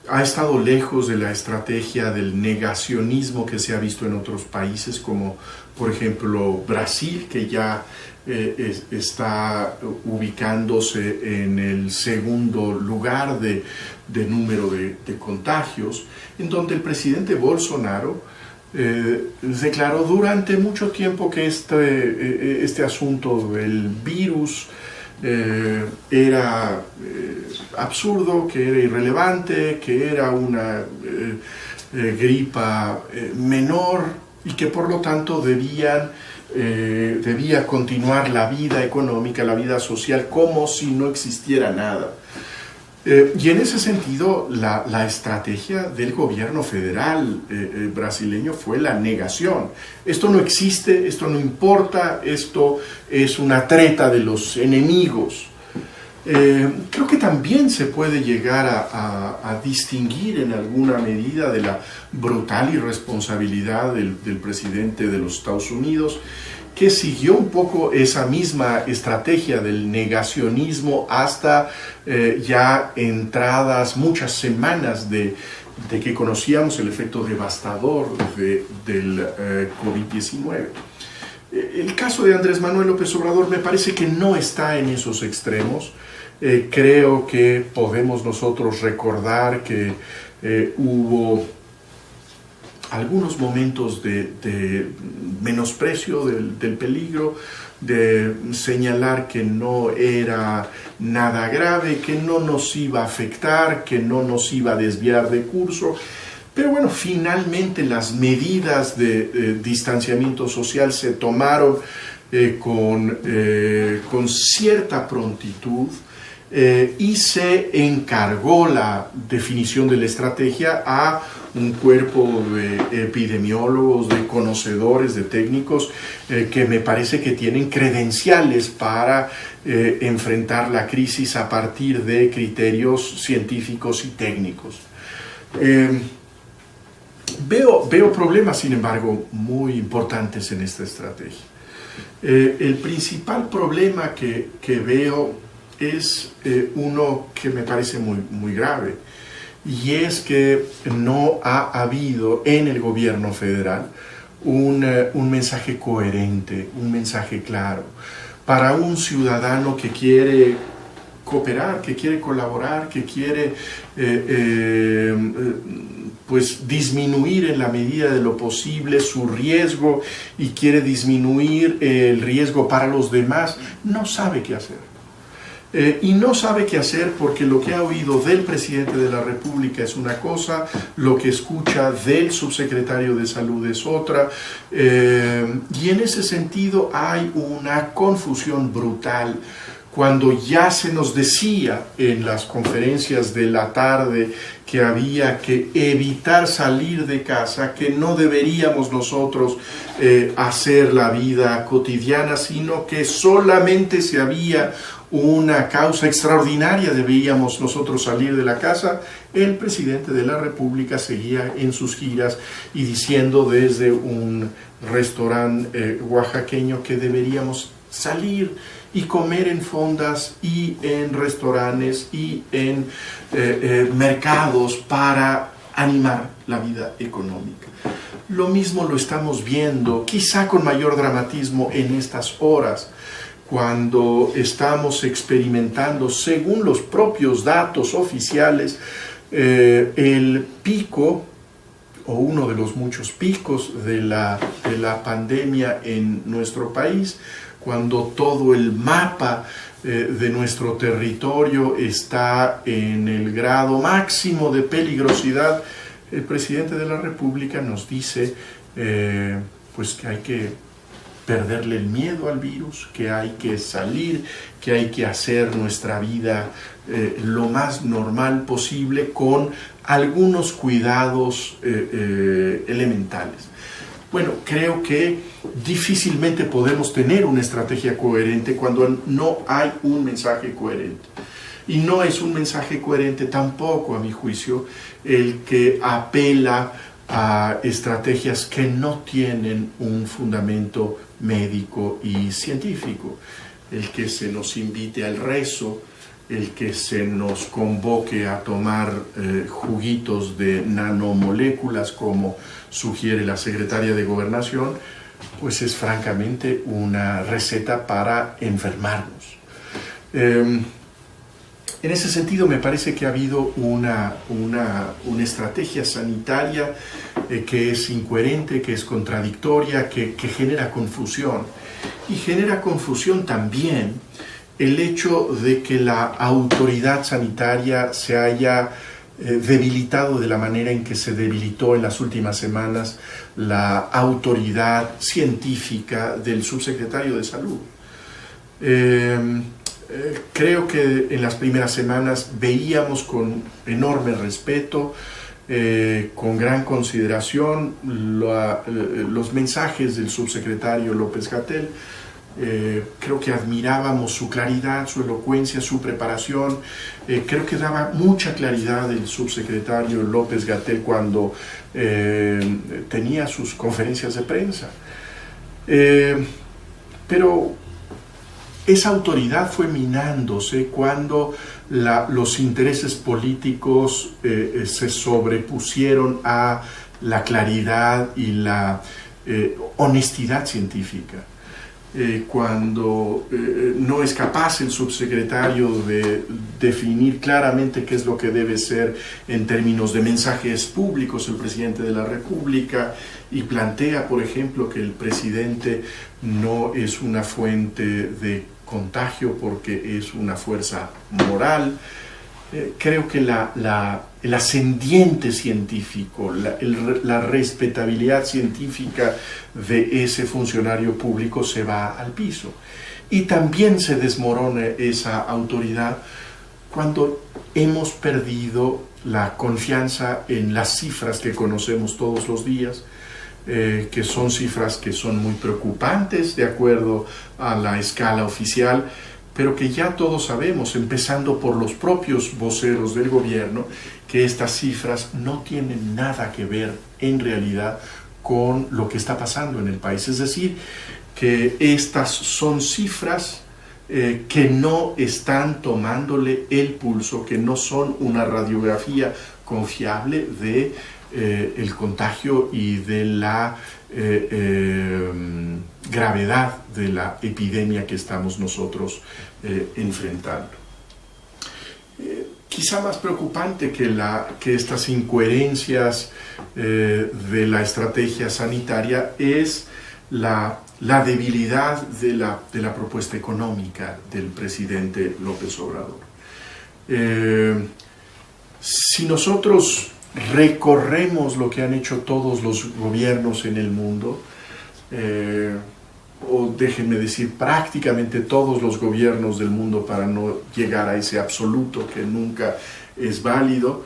ha estado lejos de la estrategia del negacionismo que se ha visto en otros países, como por ejemplo Brasil, que ya está ubicándose en el segundo lugar de número de contagios, en donde el presidente Bolsonaro declaró durante mucho tiempo que este asunto del virus era absurdo, que era irrelevante, que era una gripa menor y que por lo tanto debía continuar la vida económica, la vida social, como si no existiera nada. Y en ese sentido, la estrategia del gobierno federal brasileño fue la negación. Esto no existe, esto no importa, esto es una treta de los enemigos. Creo que también se puede llegar a distinguir en alguna medida de la brutal irresponsabilidad del presidente de los Estados Unidos, que siguió un poco esa misma estrategia del negacionismo hasta ya entradas muchas semanas de que conocíamos el efecto devastador del COVID-19. El caso de Andrés Manuel López Obrador me parece que no está en esos extremos. Creo que podemos nosotros recordar que hubo algunos momentos de menosprecio del peligro, de señalar que no era nada grave, que no nos iba a afectar, que no nos iba a desviar de curso. Pero bueno, finalmente las medidas de distanciamiento social se tomaron con cierta prontitud, y se encargó la definición de la estrategia a un cuerpo de epidemiólogos, de conocedores, de técnicos que me parece que tienen credenciales para enfrentar la crisis a partir de criterios científicos y técnicos. Veo problemas, sin embargo, muy importantes en esta estrategia. El principal problema que veo es uno que me parece muy grave, y es que no ha habido en el gobierno federal un mensaje coherente, un mensaje claro para un ciudadano que quiere cooperar, que quiere colaborar, que quiere pues disminuir en la medida de lo posible su riesgo y quiere disminuir el riesgo para los demás. No sabe qué hacer. Y no sabe qué hacer porque lo que ha oído del presidente de la República es una cosa, lo que escucha del subsecretario de Salud es otra, y en ese sentido hay una confusión brutal. Cuando ya se nos decía en las conferencias de la tarde que había que evitar salir de casa, que no deberíamos nosotros hacer la vida cotidiana, sino que solamente si había una causa extraordinaria debíamos nosotros salir de la casa, el presidente de la República seguía en sus giras y diciendo desde un restaurante oaxaqueño que deberíamos salir y comer en fondas y en restaurantes y en mercados para animar la vida económica. Lo mismo lo estamos viendo, quizá con mayor dramatismo en estas horas, cuando estamos experimentando, según los propios datos oficiales, el pico o uno de los muchos picos de la pandemia en nuestro país, cuando todo el mapa de nuestro territorio está en el grado máximo de peligrosidad. El presidente de la República nos dice pues que hay que perderle el miedo al virus, que hay que salir, que hay que hacer nuestra vida lo más normal posible con algunos cuidados elementales. Bueno, creo que difícilmente podemos tener una estrategia coherente cuando no hay un mensaje coherente. Y no es un mensaje coherente tampoco, a mi juicio, el que apela a estrategias que no tienen un fundamento médico y científico, el que se nos invite al rezo, el que se nos convoque a tomar juguitos de nanomoléculas como sugiere la secretaria de Gobernación, pues es francamente una receta para enfermarnos. En ese sentido me parece que ha habido una estrategia sanitaria que es incoherente, que es contradictoria, que genera confusión. Y genera confusión también el hecho de que la autoridad sanitaria se haya debilitado de la manera en que se debilitó en las últimas semanas la autoridad científica del subsecretario de Salud. Creo que en las primeras semanas veíamos con enorme respeto, con gran consideración los mensajes del subsecretario López-Gatell. Creo que admirábamos su claridad, su elocuencia, su preparación. Creo que daba mucha claridad el subsecretario López-Gatell cuando tenía sus conferencias de prensa. Pero esa autoridad fue minándose cuando los intereses políticos se sobrepusieron a la claridad y la honestidad científica. Cuando no es capaz el subsecretario de definir claramente qué es lo que debe ser en términos de mensajes públicos el presidente de la República, y plantea, por ejemplo, que el presidente no es una fuente de contagio porque es una fuerza moral. Creo que el ascendiente científico, la respetabilidad científica de ese funcionario público se va al piso. Y también se desmorona esa autoridad cuando hemos perdido la confianza en las cifras que conocemos todos los días, que son cifras que son muy preocupantes de acuerdo a la escala oficial, pero que ya todos sabemos, empezando por los propios voceros del gobierno, que estas cifras no tienen nada que ver en realidad con lo que está pasando en el país. Es decir, que estas son cifras que no están tomándole el pulso, que no son una radiografía confiable de el contagio y de la gravedad de la epidemia que estamos nosotros enfrentando. Quizá más preocupante que estas incoherencias de la estrategia sanitaria es la debilidad de la propuesta económica del presidente López Obrador. Si nosotros recorremos lo que han hecho todos los gobiernos en el mundo, o déjenme decir prácticamente todos los gobiernos del mundo para no llegar a ese absoluto que nunca es válido,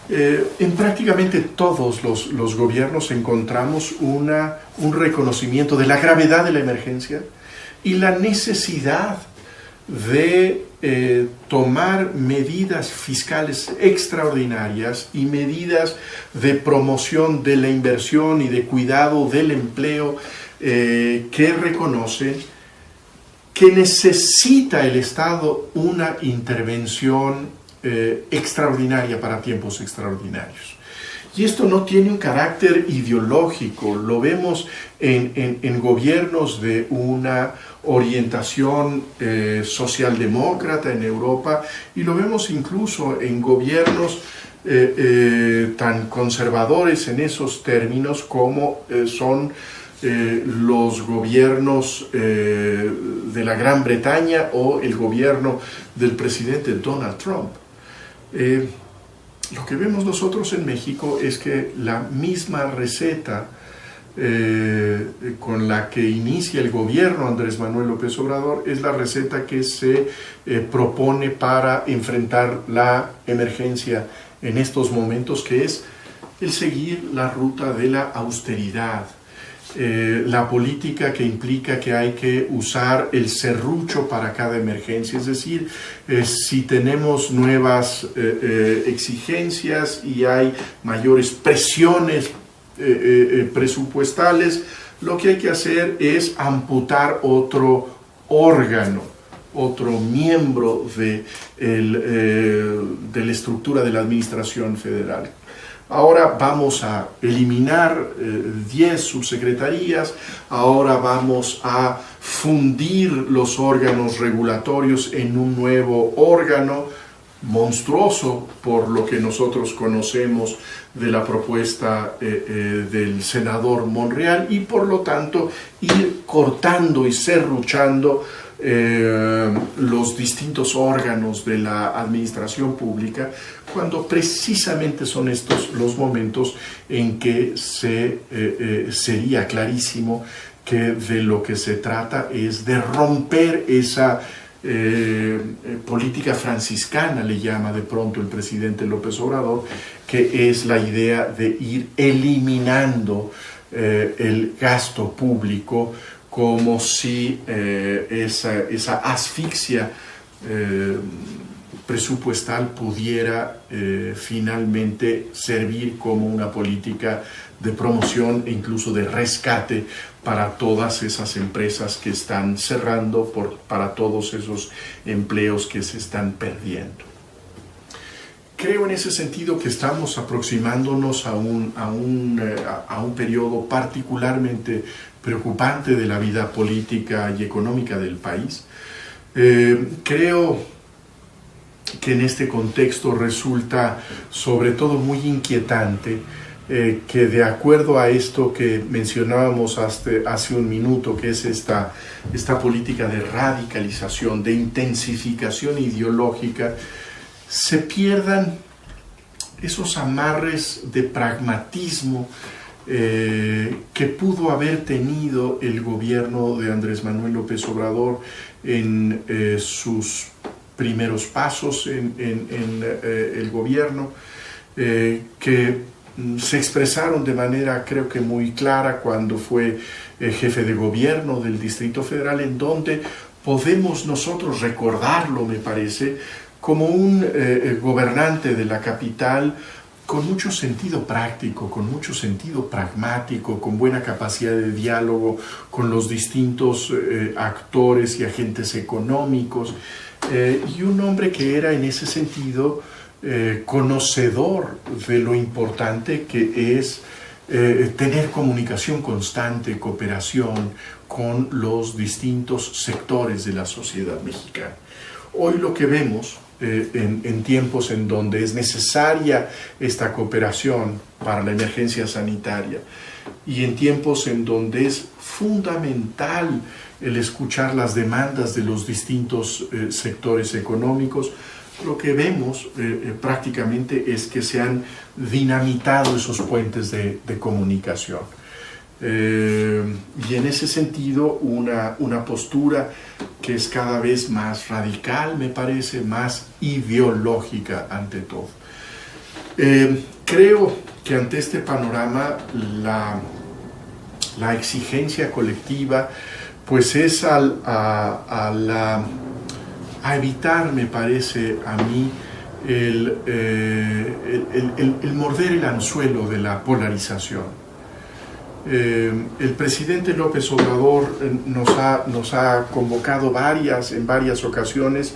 en prácticamente todos los gobiernos encontramos un reconocimiento de la gravedad de la emergencia y la necesidad de tomar medidas fiscales extraordinarias y medidas de promoción de la inversión y de cuidado del empleo que reconocen que necesita el Estado una intervención extraordinaria para tiempos extraordinarios. Y esto no tiene un carácter ideológico, lo vemos en gobiernos de una orientación socialdemócrata en Europa, y lo vemos incluso en gobiernos tan conservadores en esos términos como son los gobiernos de la Gran Bretaña o el gobierno del presidente Donald Trump. Lo que vemos nosotros en México es que la misma receta con la que inicia el gobierno Andrés Manuel López Obrador es la receta que se propone para enfrentar la emergencia en estos momentos, que es el seguir la ruta de la austeridad. La política que implica que hay que usar el serrucho para cada emergencia, es decir, si tenemos nuevas exigencias y hay mayores presiones presupuestales, lo que hay que hacer es amputar otro órgano, otro miembro de la estructura de la administración federal. Ahora vamos a eliminar 10 subsecretarías, ahora vamos a fundir los órganos regulatorios en un nuevo órgano monstruoso por lo que nosotros conocemos de la propuesta del senador Monreal, y por lo tanto ir cortando y serruchando los distintos órganos de la administración pública, cuando precisamente son estos los momentos en que sería clarísimo que de lo que se trata es de romper esa política franciscana, le llama de pronto el presidente López Obrador, que es la idea de ir eliminando el gasto público como si esa asfixia presupuestal pudiera finalmente servir como una política de promoción e incluso de rescate para todas esas empresas que están cerrando, para todos esos empleos que se están perdiendo. Creo en ese sentido que estamos aproximándonos a un periodo particularmente preocupante de la vida política y económica del país. Creo que en este contexto resulta sobre todo muy inquietante que, de acuerdo a esto que mencionábamos hace un minuto, que es esta política de radicalización, de intensificación ideológica, se pierdan esos amarres de pragmatismo que pudo haber tenido el gobierno de Andrés Manuel López Obrador en sus primeros pasos en el gobierno, que se expresaron de manera, creo que muy clara, cuando fue jefe de gobierno del Distrito Federal, en donde podemos nosotros recordarlo, me parece, como un gobernante de la capital con mucho sentido práctico, con mucho sentido pragmático, con buena capacidad de diálogo con los distintos actores y agentes económicos, y un hombre que era en ese sentido conocedor de lo importante que es tener comunicación constante, cooperación con los distintos sectores de la sociedad mexicana. Hoy lo que vemos en tiempos en donde es necesaria esta cooperación para la emergencia sanitaria y en tiempos en donde es fundamental el escuchar las demandas de los distintos sectores económicos, lo que vemos prácticamente es que se han dinamitado esos puentes de comunicación. Y en ese sentido una postura que es cada vez más radical, me parece, más ideológica ante todo. Creo que ante este panorama la exigencia colectiva pues es a evitar, me parece a mí, el morder el anzuelo de la polarización. El presidente López Obrador nos ha convocado en varias ocasiones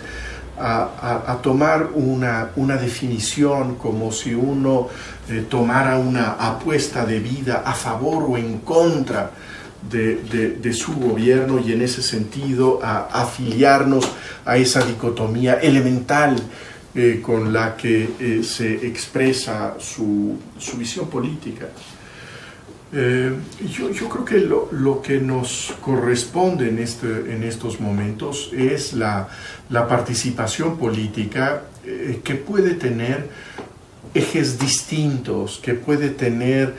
a tomar una definición, como si uno tomara una apuesta de vida a favor o en contra de su gobierno, y en ese sentido a afiliarnos a esa dicotomía elemental con la que se expresa su visión política. Yo creo que lo que nos corresponde en estos momentos es la participación política que puede tener ejes distintos, que puede tener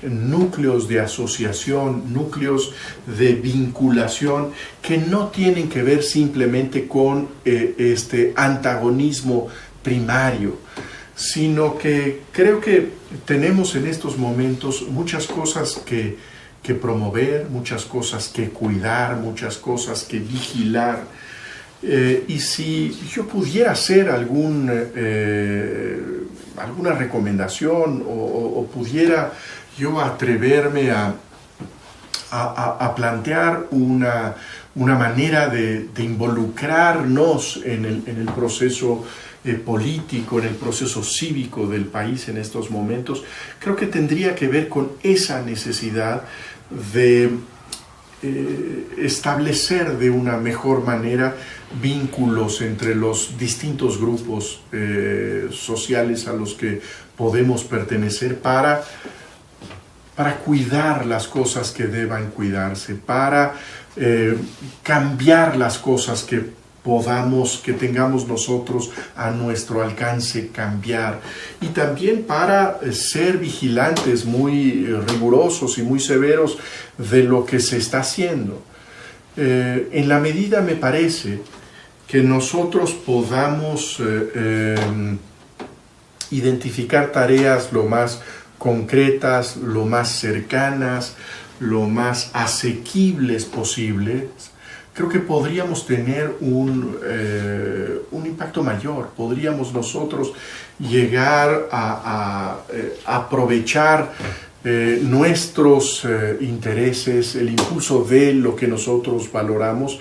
núcleos de asociación, núcleos de vinculación que no tienen que ver simplemente con este antagonismo primario, sino que creo que tenemos en estos momentos muchas cosas que promover, muchas cosas que cuidar, muchas cosas que vigilar. Y si yo pudiera hacer alguna recomendación o pudiera yo atreverme a plantear una manera de involucrarnos en el proceso político, en el proceso cívico del país en estos momentos, creo que tendría que ver con esa necesidad de establecer de una mejor manera vínculos entre los distintos grupos sociales a los que podemos pertenecer para cuidar las cosas que deban cuidarse, para cambiar las cosas que tengamos nosotros a nuestro alcance cambiar, y también para ser vigilantes muy rigurosos y muy severos de lo que se está haciendo. En la medida, me parece, que nosotros podamos identificar tareas lo más concretas, lo más cercanas, lo más asequibles posibles, creo que podríamos tener un impacto mayor. Podríamos nosotros llegar a aprovechar nuestros intereses, el impulso de lo que nosotros valoramos,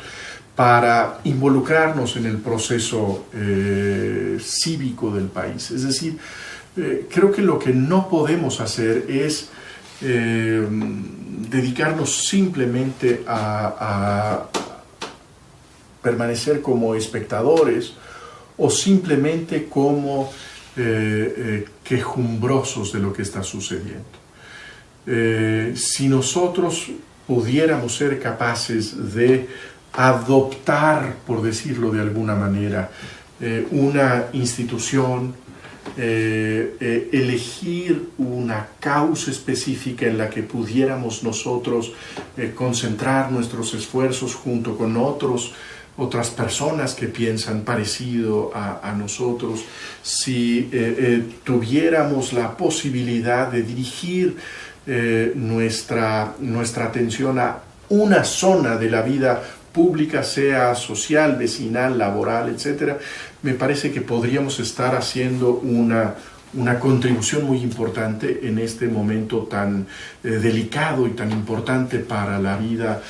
para involucrarnos en el proceso cívico del país. Es decir, creo que lo que no podemos hacer es dedicarnos simplemente a permanecer como espectadores o simplemente como quejumbrosos de lo que está sucediendo. Si nosotros pudiéramos ser capaces de adoptar, por decirlo de alguna manera, una institución, elegir una causa específica en la que pudiéramos nosotros concentrar nuestros esfuerzos junto con otras personas que piensan parecido a nosotros, si tuviéramos la posibilidad de dirigir nuestra atención a una zona de la vida pública, sea social, vecinal, laboral, etc., me parece que podríamos estar haciendo una contribución muy importante en este momento tan delicado y tan importante para la vida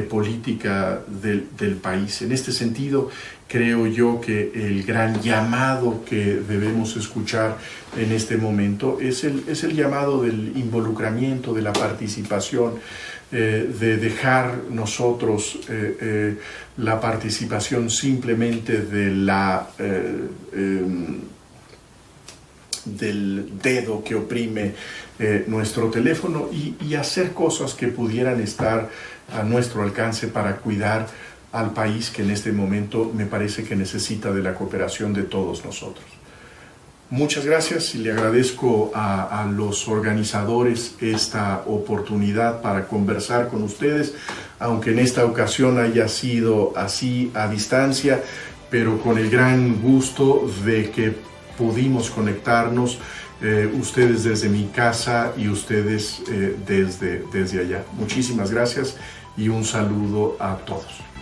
política del país. En este sentido, creo yo que el gran llamado que debemos escuchar en este momento es el llamado del involucramiento, de la participación, de dejar nosotros la participación simplemente del dedo que oprime nuestro teléfono y hacer cosas que pudieran estar a nuestro alcance para cuidar al país, que en este momento me parece que necesita de la cooperación de todos nosotros. Muchas gracias y le agradezco a los organizadores esta oportunidad para conversar con ustedes, aunque en esta ocasión haya sido así a distancia, pero con el gran gusto de que pudimos conectarnos, ustedes desde mi casa y ustedes desde allá. Muchísimas gracias y un saludo a todos.